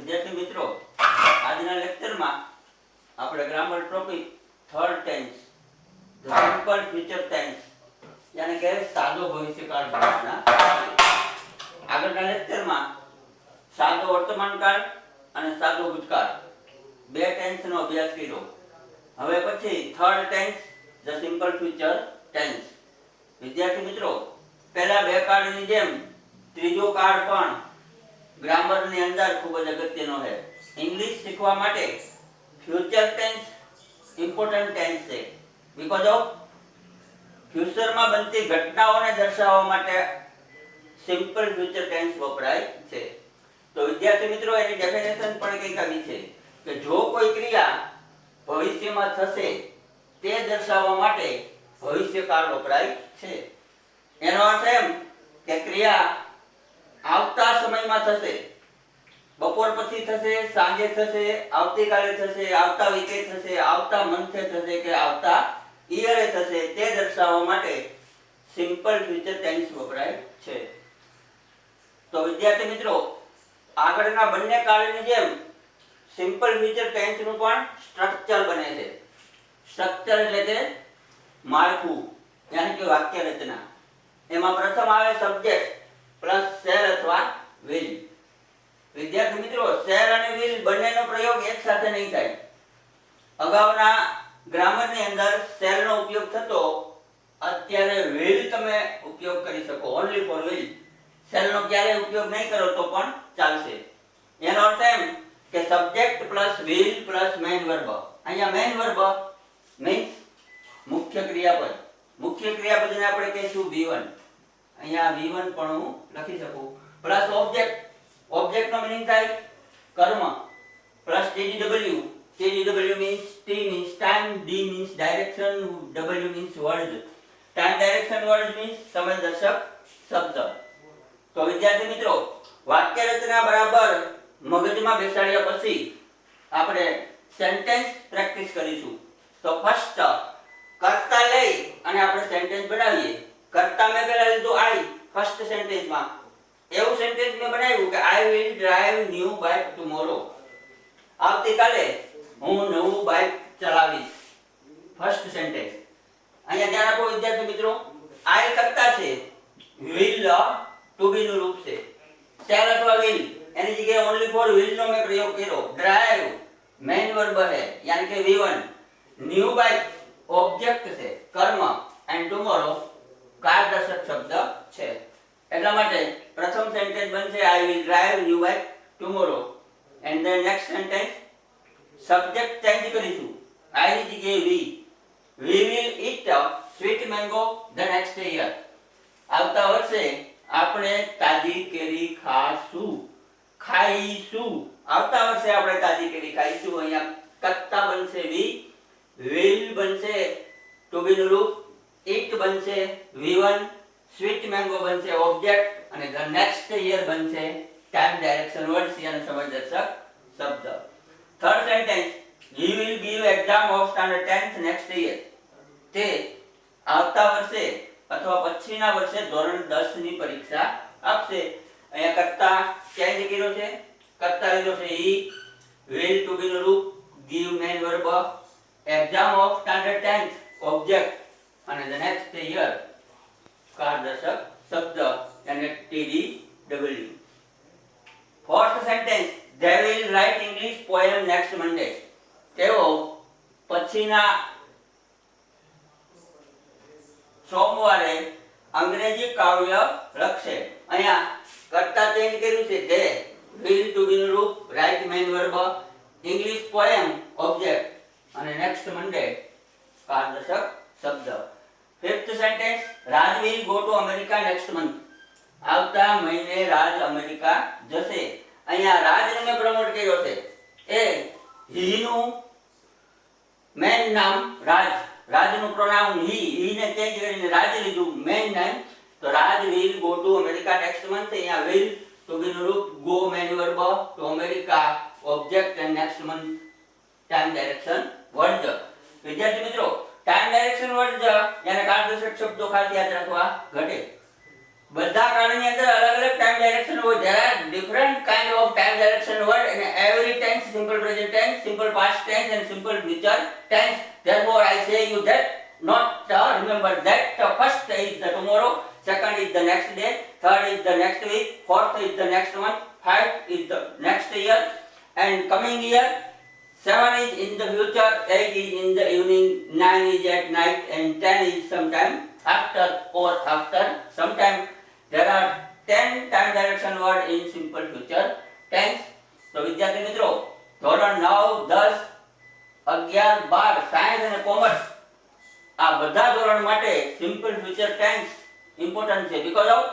વિદ્યાર્થી મિત્રો, આજના લેક્ચરમાં આપણે grammar topic third tense, the simple future tense યાની કે સાદો ભવિષ્યકાળ ભણવાના. આગળના લેક્ચરમાં સાદો વર્તમાનકાળ અને સાદો ભૂતકાળ બે ટેન્સનો અભ્યાસ કર્યો. હવે પછી third tense, the simple future tense. વિદ્યાર્થી મિત્રો, પહેલા બે કાળની જેમ ત્રીજો કાળ પણ ગ્રામરની અંદર ખૂબ જ અગત્યનો છે. ઇંગ્લિશ શીખવા માટે ફ્યુચર ટેન્સ ઇમ્પોર્ટન્ટ ટેન્સ છે. બીકોઝ ઓફ ફ્યુચરમાં બનતી ઘટનાઓને દર્શાવવા માટે સિમ્પલ ફ્યુચર ટેન્સ વપરાય છે. તો વિદ્યાર્થી મિત્રો, એની ડેફિનેશન પણ કંઈક આવી છે કે જો કોઈ ક્રિયા ભવિષ્યમાં થશે તે દર્શાવવા માટે ભવિષ્યકાળ વપરાય છે. એનો અર્થ એમ કે ક્રિયા આવતા સમયમાં થશે, બપોર પછી થશે, સાંજે થશે, આવતીકાલે થશે, આવતા વીકે થશે, આવતા મંથે થશે કે આવતા યરે થશે તે દર્શાવવા માટે સિમ્પલ ફ્યુચર ટેન્સ વપરાય છે. તો વિદ્યાર્થી મિત્રો, આગળના બંને કાળની જેમ સિમ્પલ ફ્યુચર ટેન્સનું પણ સ્ટ્રક્ચર બને છે. સ્ટ્રક્ચર એટલે કે માળખું, યાની કે વાક્ય રચના. એમાં પ્રથમ આવે સબ્જેક્ટ પ્લસ શેર અથવા વિલ. વિદ્યાર્થી મિત્રો, શેર અને વિલ બંનેનો પ્રયોગ એક સાથે નહીં થાય. અગાઉના ગ્રામરની અંદર શેરનો ઉપયોગ થતો, અત્યારે વિલ તમે ઉપયોગ કરી શકો, ઓન્લી ફોર વિલ. શેરનો ક્યારે ઉપયોગ નહીં કરો તો પણ ચાલશે. એનો અર્થ એમ કે subject plus will plus main verb. અહીંયા મેઇન વર્બ મીન્સ મુખ્ય ક્રિયાપદ. મુખ્ય ક્રિયાપદને આપણે કહીશું V1. અહીંયા V1 પણ હું લખી શકું. Plus object. ઓબ્જેક્ટનો મીનિંગ થાય કર્મ. Plus TDW. TDW means T means time, D means direction, W means word. Time direction word means સમય દર્શક શબ્દ. તો વિદ્યાર્થી મિત્રો, વાક્ય રચના બરાબર મગજમાં બેસાડ્યા પછી આપણે સેન્ટેન્સ પ્રેક્ટિસ કરીશું. તો ફર્સ્ટ કર્તા લઈ અને આપણે સેન્ટેન્સ બનાવીએ. કર્તા મેં પહેલા લીધું I ફર્સ્ટ સેન્ટેન્સમાં. એવું સેન્ટેન્સ મેં બનાવ્યું કે I will drive new bike tomorrow. આવતીકાલે હું નવું બાઇક ચલાવીશ. First sentence. અહીંયા ધ્યાન આપો વિદ્યાર્થી મિત્રો, I કર્તા છે, will ટુ બી નું રૂપ છે. શેલ અથવા will એની જગ્યાએ ઓન્લી ફોર will નો મેં પ્રયોગ કર્યો. ડ્રાઈવ મેઇન વર્બ છે યાની કે V1. ન્યુ બાઇક ઓબ્જેક્ટ છે, કર્મ, એન્ડ ટુમોરો કારદર્શક શબ્દ છે. એટલા માટે પ્રથમ સેન્ટેન્સ બનશે I will drive new bike tomorrow. And then next sentence subject change કરીશું. I ની જગ્યાએ we. We will eat sweet mango the next year. આવતા વર્ષે આપણે તાજી કેરી ખાશું. ખાઈશું. આવતા વર્ષે આપણે તાજી કેરી ખાઈશું. અહીંયા કર્તા બનશે we, will બનશે ટુ બી નું રૂપ, eat બનશે V1, sweet mango બનશે ઓબ્જેક્ટ અને the next year બનશે time direction word અને સમય દર્શક શબ્દ. Third sentence he will give exam of standard 10th next year. તે આવતા વર્ષે અથવા પછીના વર્ષે ધોરણ 10 ની પરીક્ષા આપશે. અહીંયા કર્તા ચેન્જ કર્યો છે. કર્તા લીધો છે he, will ટુ બી નું રૂપ, give main verb, exam of standard 10th object અને the next year કારદર્શક શબ્દ અને TDW. Fourth sentence they will write English poem next Monday. તેઓ પછીના સોમવારે અંગ્રેજી કાવ્ય લખશે. અહીંયા કર્તા ચેન્જ કર્યું છે. they will ટુ બી નું રૂપ, write main verb, English poem object અને next Monday કારદર્શક શબ્દ. Fifth sentence Raj will go to America next month. આવતા મહિને રાજ અમેરિકા જશે. અહીંયા રાજને મેં પ્રમોટ કર્યો છે. એ he નું મેન નામ રાજ, રાજનું પ્રોનાઉન he ને ચેન્જ કરીને રાજ લીધું મેન નામ. તો રાજ will go to America next month. અહીંયા will ટુ બી નું રૂપ, go main verb, to America object and next month time direction word. વિદ્યાર્થી મિત્રો, ટાઈમ ડાયરેક્શન વર્ડ યાને કારદર્શક શબ્દો ખાસ યાદ રાખવા ઘટે. બધા કાળની અંદર અલગ અલગ ટાઈમ ડાયરેક્શન હોય. there are different kind of time direction word and simple past tense and simple future tense. Therefore, I say you that not remember that first is the tomorrow, second is the next day, third is the next week, fourth is the next month, fifth is the next year, and coming year. 7 is in the future, 8 is in the evening, 9 is at night, and 10 is sometime after or after. Sometime there are 10 time direction word in simple future tense. તો વિદ્યાર્થી મિત્રો, ધોરણ 9, 10, 11, 12 science અને commerce આ બધા ધોરણ માટે simple future tense important છે. બીકોઝ ઓફ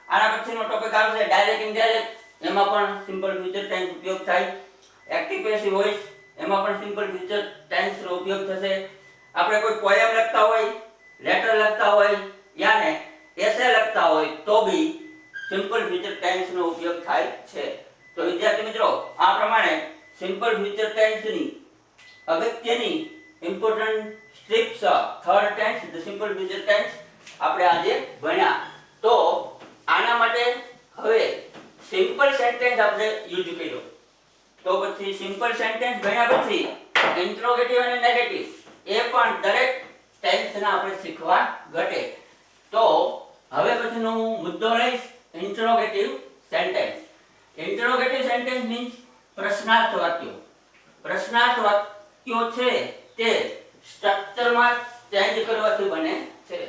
આના પછીનો ટોપિક આવશે ડાયરેક્ટ ઇનડાયરેક્ટ, એમાં પણ સિમ્પલ ફ્યુચર ટેન્સ ઉપયોગ થાય. એક્ટિવ પેસિવ વોઇસ એમાં પણ સિમ્પલ ફ્યુચર ટેન્સ નો ઉપયોગ થશે. આપણે કોઈ પોએમ લખતા હોય, લેટર લખતા હોય યાને એસે લખતા હોય તો બી સિમ્પલ ફ્યુચર ટેન્સ નો ઉપયોગ થાય છે. તો વિદ્યાર્થી મિત્રો, આ પ્રમાણે સિમ્પલ ફ્યુચર ટેન્સ ની અગત્યની important strips third tense the simple future tense આપણે આજે ભણ્યા. તો આના માટે હવે સિમ્પલ સેન્ટેન્સ આપણે યુઝ કર્યો. તો પછી સિમ્પલ સેન્ટેન્સ ભણ્યા પછી ઇન્ટ્રોગેટિવ અને નેગેટિવ એ પણ દરેક ટેન્સના આપણે શીખવા ઘટે. તો હવે પછીનો મુદ્દો લઈશ interrogative sentence. Interrogative sentence means પ્રશ્નાર્થ વાક્યો. પ્રશ્નાર્થ વાક્યો છે તે સ્ટ્રક્ચરમાં ચેન્જ કરવાથી બને છે.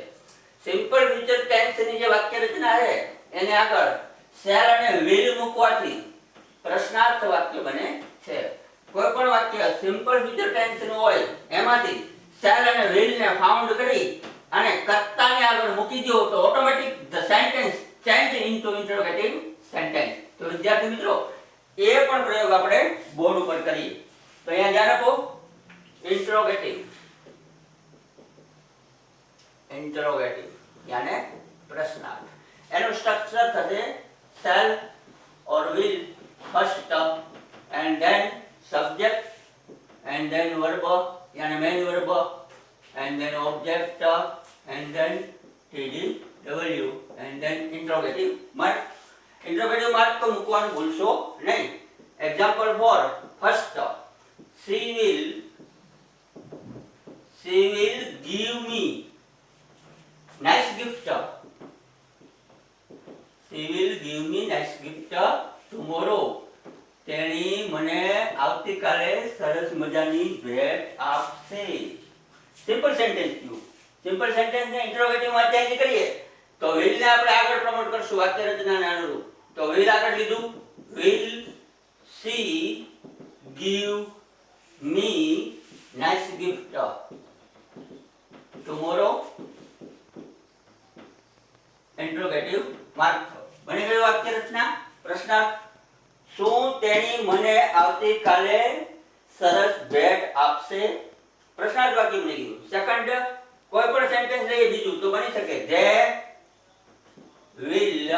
સિમ્પલ ફ્યુચર ટેન્સની જે વાક્ય રચના છે એને આગળ શેલ અને વિલ મૂકવાથી પ્રશ્નાર્થ વાક્ય બને છે. કોઈ પણ વાક્ય સિમ્પલ ફ્યુચર ટેન્સ નું હોય એમાંથી શેલ અને વિલ ને ફાઉન્ડ કરી અને કર્તાને આગળ મૂકી દો તો automatic the sentence change into interrogative sentence. તો વિદ્યાર્થી મિત્રો, એ પણ પ્રયોગ આપણે બોર્ડ ઉપર કરીએ. તો અહીંયા ધ્યાન આપો. ઇન્ટ્રોગેટિવ यानी प्रश्नार्थ. એનું સ્ટ્રક્ચર થશે shall or will first and then subject and then verb यानी main verb and then object and then tdw and then interrogative mark. interrogative mark તો મૂકવાનું ભૂલશો નહીં. example for first, she will give me nice gift. She will give me nice gift tomorrow. તેણી મને આવતીકાલે સરસ મજાની ભેટ આપશે. સિમ્પલ સેન્ટેન્સ થયું. સિમ્પલ સેન્ટેન્સ ને ઇન્ટરોગેટિવ માં ચેન્જ કરીએ તો will ને આપણે આગળ પ્રમોટ કરશું વાક્ય રચનાને અનુરૂપ. તો will આગળ લીધું. will she give me nice gift tomorrow. Interrogative mark. બની ગયું વાક્ય રચના. પ્રશ્નાર્થ, શું તેણી મને આવતીકાલે સરસ ભેટ આપશે? પ્રશ્નાર્થ વાક્ય બની ગયું. સેકન્ડ, કોઈ પણ સેન્ટેન્સ લઈએ બીજું તો બની શકે they will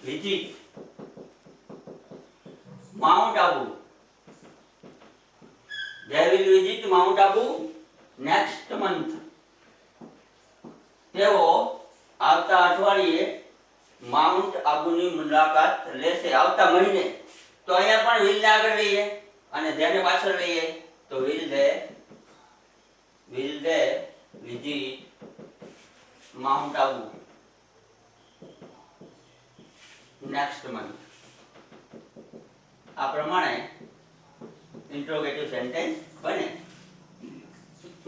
visit Mount Abu. they will visit Mount Abu next month. તેઓ આવતા અઠવાડિયે માઉન્ટ આબુની મુલાકાત લેશે. આવતા મહિને. તો અહીંયા પણ will ને આગળ લઈએ અને જેને પાછળ લઈએ તો will they visit Mount Abu next month. આ પ્રમાણે ઇન્ટ્રોગેટિવ સેન્ટેન્સ બને.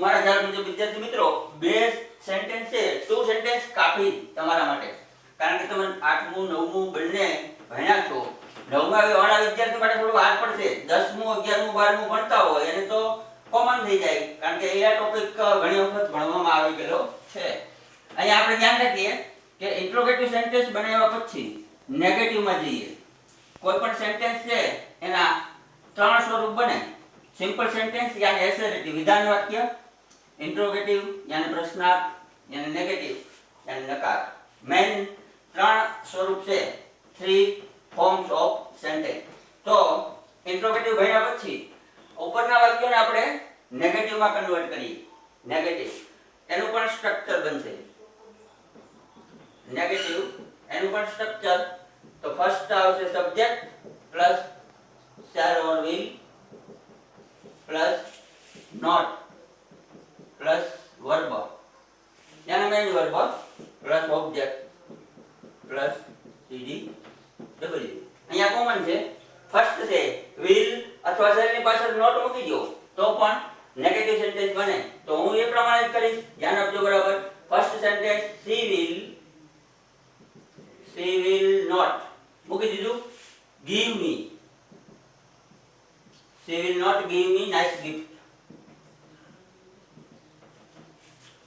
મારા ખ્યાલ મુજબ વિદ્યાર્થી મિત્રો, બે સેન્ટેન્સ છે, ટુ સેન્ટેન્સ કાફી તમારા માટે. કારણ કે તમે 8મું 9મું બંને ભણ્યા છો. 9મા વાળા વિદ્યાર્થી માટે થોડું વાર પડશે. 10મું 11મું 12મું ભણતા હોય એને તો કોમન થઈ જાય, કારણ કે એ ટોપિક ઘણી વખત ભણવામાં આવી ગયેલો છે. અહીંયા આપણે ધ્યાન રાખીએ કે ઇન્ટ્રોગેટિવ સેન્ટેન્સ બનાવ્યા પછી નેગેટિવમાં જઈએ. કોઈ પણ સેન્ટેન્સ છે એના 3 સ્વરૂપ બને. સિમ્પલ સેન્ટેન્સ યાની એસેરેટિવ વિધાન વાક્ય, ઇન્ટ્રોગેટિવ યાની પ્રશ્નાર્થ, યાની નેગેટિવ યાની નકાર. મેઇન 3 સ્વરૂપ છે, 3 ફોર્મ્સ ઓફ સેન્ટેન્સ. તો ઇન્ટ્રોગેટિવ ભણ્યા પછી ઉપરના વાક્યોને આપણે નેગેટિવમાં કન્વર્ટ કરીએ. નેગેટિવ એનું પણ સ્ટ્રક્ચર બનશે. નેગેટિવ એનું પણ સ્ટ્રક્ચર. તો ફર્સ્ટ આવશે subject plus shall or will plus અહીંયા કોમન છે. ફર્સ્ટ છે will અથવા shall ની પાછળ નોટ મૂકી દો તો પણ નેગેટિવ સેન્ટેન્સ બને. તો હું એ પ્રમાણે જ કરીશ. ધ્યાન આપજો બરાબર. First sentence she will not મૂકી દીધું. give me, she will not give me nice gift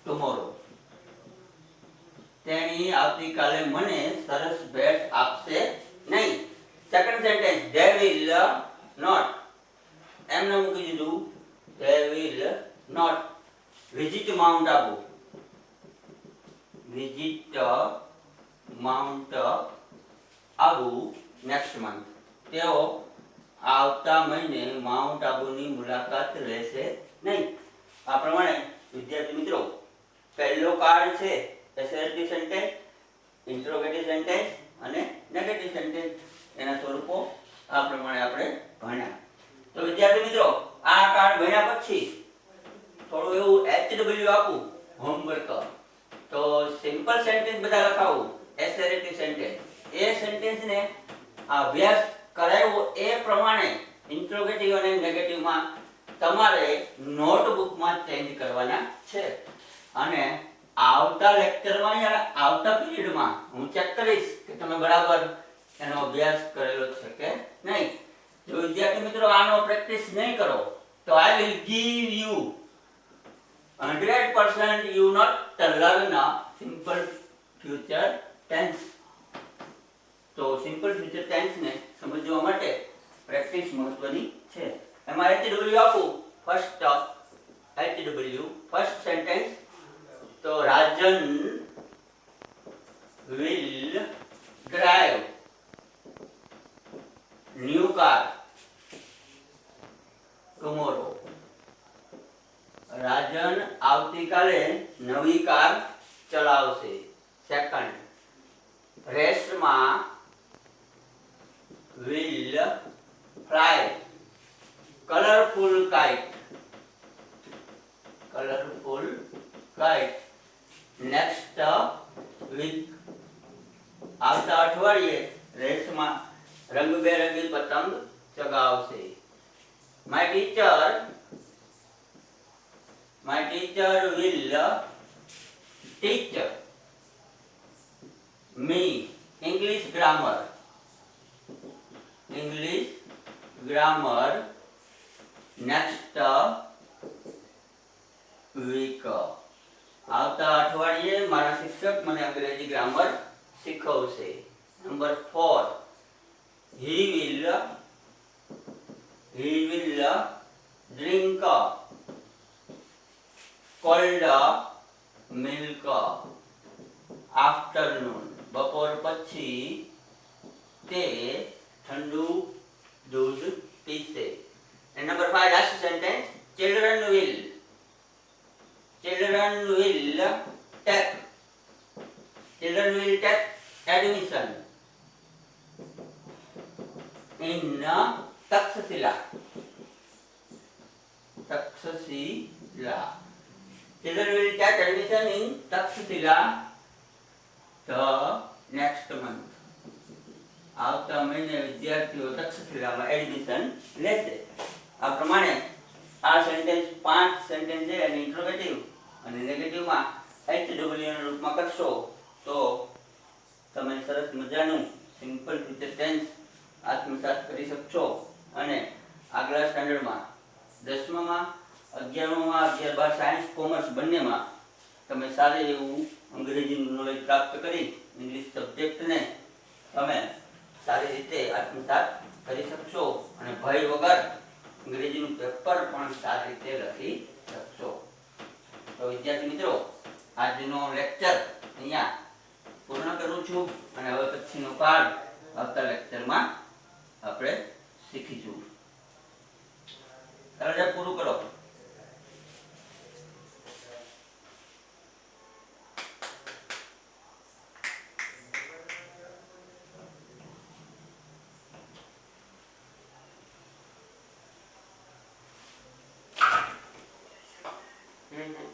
tomorrow. તેણી આવતીકાલે મને સરસ ભેટ આપશે નહીં. Second sentence they will not એમને મૂકી દીધું. they will not visit Mount Abu, visit Mount Abu next month. તેઓ આવતા મહિને માઉન્ટ આબુની મુલાકાત લેશે નહીં. આ પ્રમાણે વિદ્યાર્થી મિત્રો પહેલો કાર્ડ છે એસર્ટિવ સેન્ટેન્સ, ઇન્ટ્રોગેટિવ સેન્ટેન્સ અને નેગેટિવ સેન્ટેન્સ. એના સ્વરૂપો આ પ્રમાણે આપણે ભણ્યા. તો વિદ્યાર્થી મિત્રો આ કાર્ડ ભણ્યા પછી થોડું એવું HW આપું હોમવર્ક. તો સિમ્પલ સેન્ટેન્સ બધા લખાવું, એસર્ટિવ સેન્ટેન્સ. એ સેન્ટેન્સને અભ્યાસ કરાયો એ પ્રમાણે ઇન્ટ્રોગેટિવ અને નેગેટિવમાં તમારે નોટબુકમાં ચેન્જ કરવાના છે. અને આવતા લેક્ચરમાં યા આવતા પીરિયડમાં હું ચેક કરીશ કે તમે બરાબર એનો અભ્યાસ કરેલો છે કે નહીં. જો વિદ્યાર્થી મિત્રો આનો પ્રેક્ટિસ નહીં કરો તો I will give you 100% you not learn a simple future tense. તો સિમ્પલ ફ્યુચર ટેન્સ ને સમજવા માટે પ્રેક્ટિસ મહત્વની છે. એમાં HW આપું. ફર્સ્ટ HW ફર્સ્ટ સેન્ટેન્સ તો રાજન will drive new car tomorrow. રાજન આવતીકાલે નવી કાર ચલાવશે. સેકન્ડ રેસમાં will fly colorful kite, colorful kite next week. આવતા અઠવાડિયે રેસમાં રંગબેરંગી પતંગ ચગાવશે. my teacher will teach me English grammar next week. આવતા અઠવાડિયે મારા શિક્ષક મને અંગ્રેજી ગ્રામર શીખવશે. Number 4 he will drink cold milk afternoon. બપોર પછી તે ઠંડુ દૂધ પીશે. And number 5 last sentence children will take admission in Takshashila. Children will take admission in Takshashila the next month. આવતા મહિને વિદ્યાર્થીઓ તક્ષશિલામાં એડમિશન લેશે. આ પ્રમાણે આ સેન્ટેન્સ 5 સેન્ટેન્સ છે અને ઇન્ટ્રોગેટિવ અને નેગેટિવમાં HW ના રૂપમાં કરશો તો તમે સરસ મજાનું સિમ્પલ ફ્યુચર ટેન્સ આત્મસાત કરી શકશો. અને આગલા સ્ટાન્ડર્ડમાં 10મામાં 11મામાં 11 12 સાયન્સ કોમર્સ બંનેમાં તમે સારી એવું અંગ્રેજીનું નોલેજ પ્રાપ્ત કરી ઇંગ્લિશ સબ્જેક્ટને તમે સારી રીતે આત્મસાત કરી શકશો અને ભય વગર અંગ્રેજીનું પેપર પણ સારી રીતે લખી શકશો. તો વિદ્યાર્થી મિત્રો આજનો લેક્ચર અહીંયા પૂર્ણ કરું છું અને હવે પછીનો પાઠ આવતા લેક્ચરમાં આપણે શીખીશું. ચાલો પૂરું કરો. Mm-hmm.